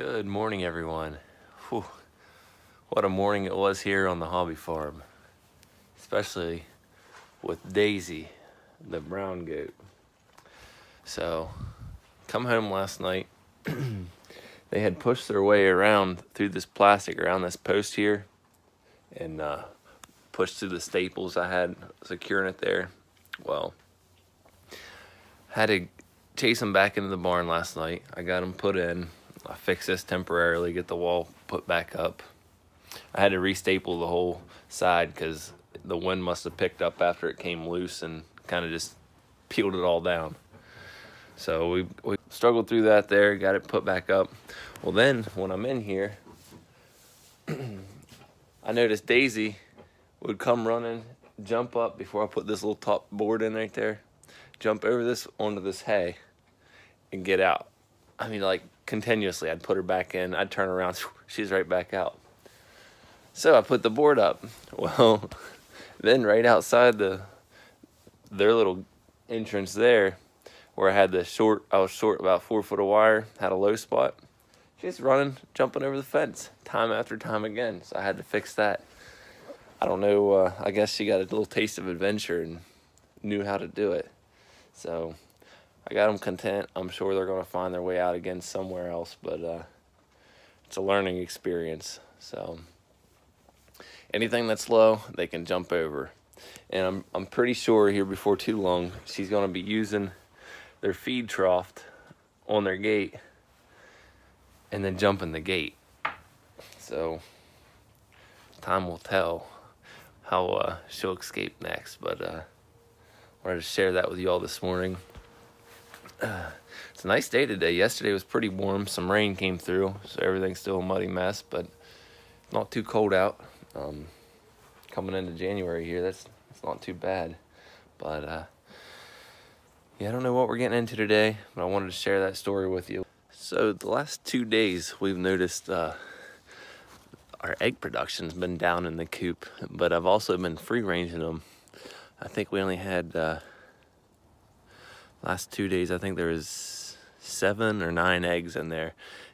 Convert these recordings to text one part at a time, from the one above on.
Good morning, everyone. Whew, what a morning it was here on the hobby farm, especially with Daisy, the brown goat. So, come home last night. They had pushed their way around through this plastic around this post here and pushed through the staples I had securing it there. Well, had to chase them back into the barn last night. I got them put in. I fixed this temporarily, get the wall put back up. I had to restaple the whole side because the wind must have picked up after it came loose and kind of just peeled it all down. So we struggled through that there, got it put back up. Well, then when I'm in here, I noticed Daisy would come running, jump up before I put this little top board in right there, jump over this onto this hay and get out. I mean, like continuously. I'd put her back in, I'd turn around, she's right back out. So I put the board up. Well, then right outside their little entrance there, where I was short about 4 foot of wire, had a low spot. She's running, jumping over the fence, time after time again. So I had to fix that. I don't know, I guess she got a little taste of adventure and knew how to do it. So I got them content. I'm sure they're gonna find their way out again somewhere else, but it's a learning experience. So anything that's low, they can jump over. And I'm pretty sure here before too long, she's gonna be using their feed trough on their gate and then jumping the gate. So time will tell how she'll escape next, but wanted to share that with you all this morning. It's a nice day today. Yesterday was pretty warm. Some rain came through, so everything's still a muddy mess, but not too cold out. Coming into January here, that's not too bad. But yeah, I don't know what we're getting into today, but I wanted to share that story with you. So the last 2 days, we've noticed our egg production's been down in the coop, but I've also been free ranging them. I think we only had last 2 days, I think there was 7 or 9 eggs in there,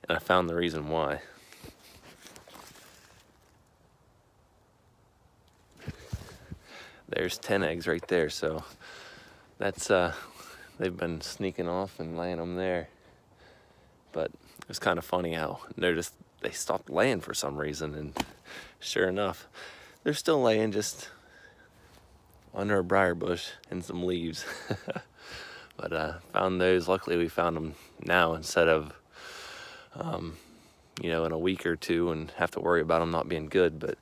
and I found the reason why. There's 10 eggs right there, so that's they've been sneaking off and laying them there. But it was kind of funny how I noticed they stopped laying for some reason, and sure enough, they're still laying just under a briar bush and some leaves. But found those. Luckily, we found them now instead of, in a week or two and have to worry about them not being good. But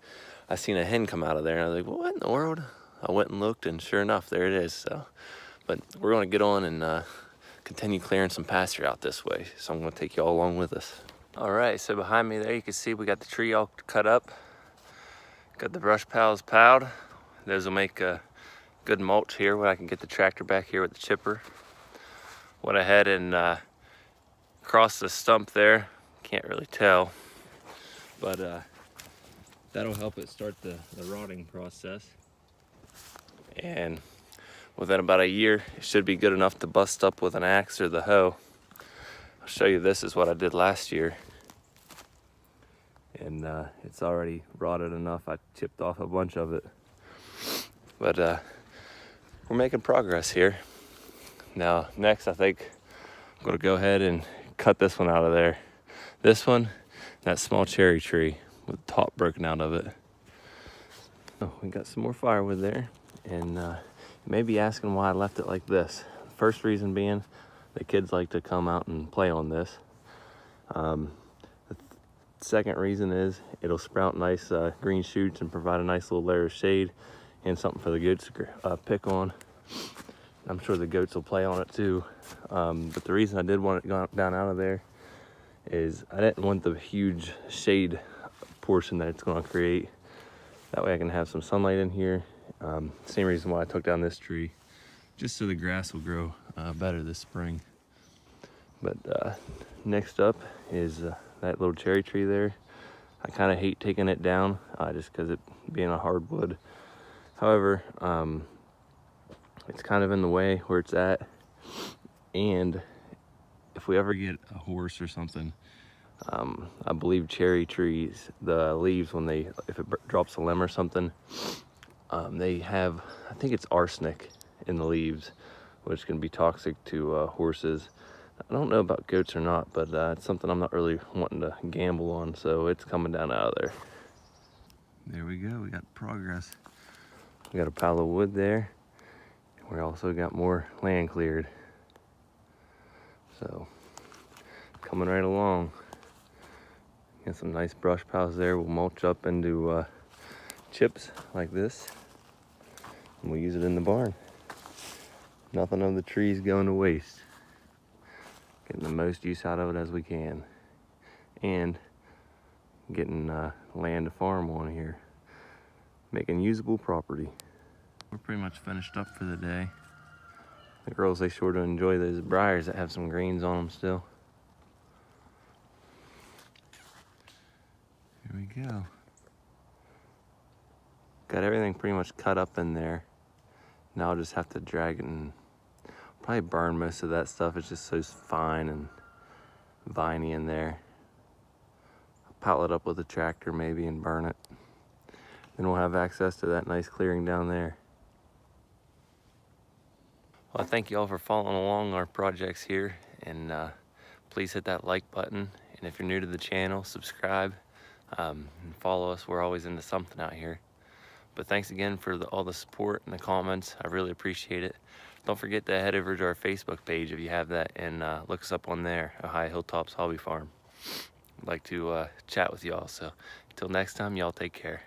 I seen a hen come out of there, and I was like, well, what in the world? I went and looked, and sure enough, there it is. So, but we're going to get on and continue clearing some pasture out this way. So I'm going to take you all along with us. All right, so behind me there, you can see we got the tree all cut up. Got the brush piles piled. Those will make a good mulch here when I can get the tractor back here with the chipper. Went ahead and crossed the stump there. Can't really tell, but that'll help it start the rotting process. And within about a year, it should be good enough to bust up with an axe or the hoe. I'll show you, this is what I did last year. And it's already rotted enough. I chipped off a bunch of it. But we're making progress here. Now, next, I think I'm gonna go ahead and cut this one out of there. This one, that small cherry tree with the top broken out of it. Oh, we got some more firewood there. And you may be asking why I left it like this. First reason being, the kids like to come out and play on this. The second reason is it'll sprout nice green shoots and provide a nice little layer of shade and something for the goats to pick on. I'm sure the goats will play on it too. But the reason I did want it gone down out of there is I didn't want the huge shade portion that it's going to create. That way I can have some sunlight in here. Same reason why I took down this tree, just so the grass will grow better this spring. But next up is that little cherry tree there. I kind of hate taking it down just because it being a hardwood. However, it's kind of in the way where it's at, and if we ever get a horse or something, I believe cherry trees, the leaves, when if it drops a limb or something, they have, I think it's arsenic in the leaves, which can be toxic to horses. I don't know about goats or not, but it's something I'm not really wanting to gamble on, so it's coming down out of there. There we go, we got progress. We got a pile of wood there. We also got more land cleared. So, coming right along. Got some nice brush piles there. We'll mulch up into chips like this, and we'll use it in the barn. Nothing of the trees going to waste. Getting the most use out of it as we can. And getting land to farm on here. Making usable property. We're pretty much finished up for the day. The girls, they sure do enjoy those briars that have some greens on them still. Here we go. Got everything pretty much cut up in there. Now I'll just have to drag it and probably burn most of that stuff. It's just so fine and viney in there. I'll pile it up with a tractor maybe and burn it. Then we'll have access to that nice clearing down there. Well, I thank you all for following along our projects here, and please hit that like button. And if you're new to the channel, subscribe and follow us. We're always into something out here. But thanks again for all the support and the comments. I really appreciate it. Don't forget to head over to our Facebook page if you have that, and look us up on there, Ohio Hilltops Hobby Farm. I'd like to chat with y'all. So until next time, y'all take care.